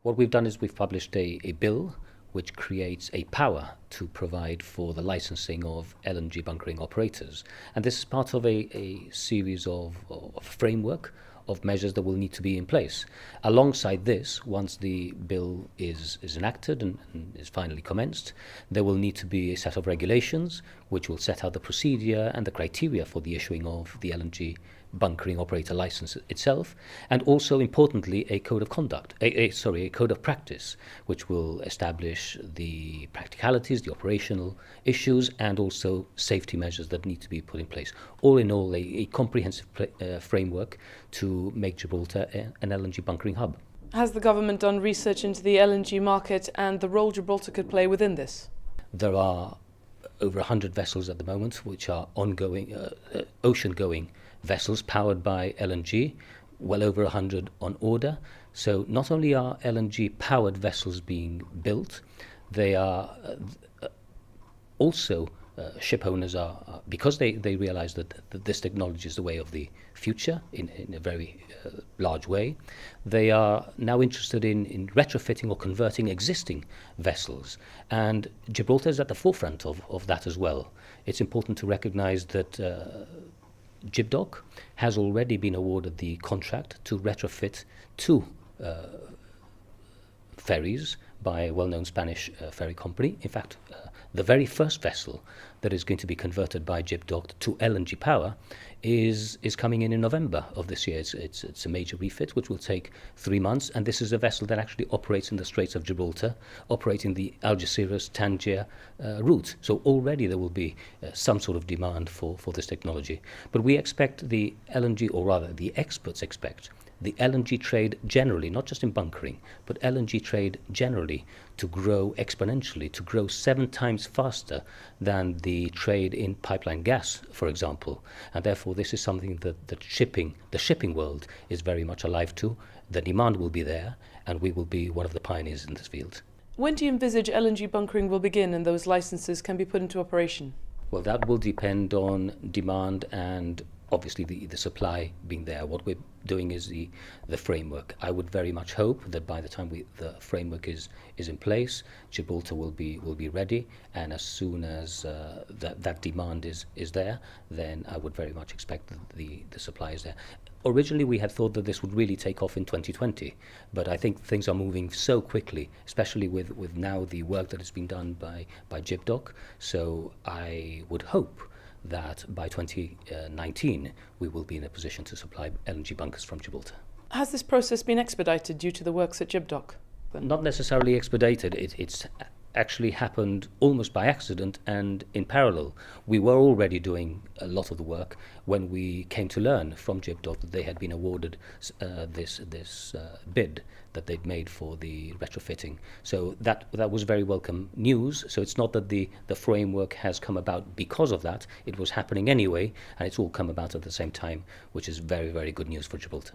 What we've done is we've published a bill which creates a power to provide for the licensing of LNG bunkering operators. And this is part of a series of framework of measures that will need to be in place. Alongside this, once the bill is enacted and is finally commenced, there will need to be a set of regulations which will set out the procedure and the criteria for the issuing of the LNG bunkering operator license itself, and also importantly a code of conduct, a code of practice, which will establish the practicalities, the operational issues, and also safety measures that need to be put in place. All in all, a comprehensive framework to make Gibraltar an LNG bunkering hub. Has the government done research into the LNG market and the role Gibraltar could play within this? There are over 100 vessels at the moment which are ongoing, ocean-going vessels powered by LNG, well over 100 on order. So not only are LNG-powered vessels being built, they are also ship owners are because they realize that this technology is the way of the future in a very large way. They are now interested in retrofitting or converting existing vessels, and Gibraltar is at the forefront of that as well. It's important to recognize that GibDock has already been awarded the contract to retrofit two ferries by a well-known Spanish ferry company. In fact, the very first vessel that is going to be converted by GibDock to LNG power is coming in November of this year. It's a major refit which will take 3 months, and this is a vessel that actually operates in the Straits of Gibraltar, operating the Algeciras-Tangier route. So already there will be some sort of demand for this technology. But we expect the LNG, or rather the experts expect, the LNG trade generally, not just in bunkering, but LNG trade generally, to grow exponentially, to grow 7 times faster than the trade in pipeline gas, for example. And therefore this is something that the shipping world is very much alive to. The demand will be there, and we will be one of the pioneers in this field. When do you envisage LNG bunkering will begin and those licenses can be put into operation? Well, that will depend on demand and obviously the supply being there. What we're doing is the framework. I would very much hope that by the time the framework is in place, Gibraltar will be ready, and as soon as that demand is there, then I would very much expect that the supply is there. Originally we had thought that this would really take off in 2020, but I think things are moving so quickly, especially with now the work that has been done by GibDock. So I would hope that by 2019 we will be in a position to supply LNG bunkers from Gibraltar. Has this process been expedited due to the works at GibDock? Not necessarily expedited. It's actually happened almost by accident and in parallel. We were already doing a lot of the work when we came to learn from GibDock that they had been awarded this bid that they'd made for the retrofitting. So that was very welcome news. So it's not that the framework has come about because of that. It was happening anyway, and it's all come about at the same time, which is very, very good news for Gibraltar.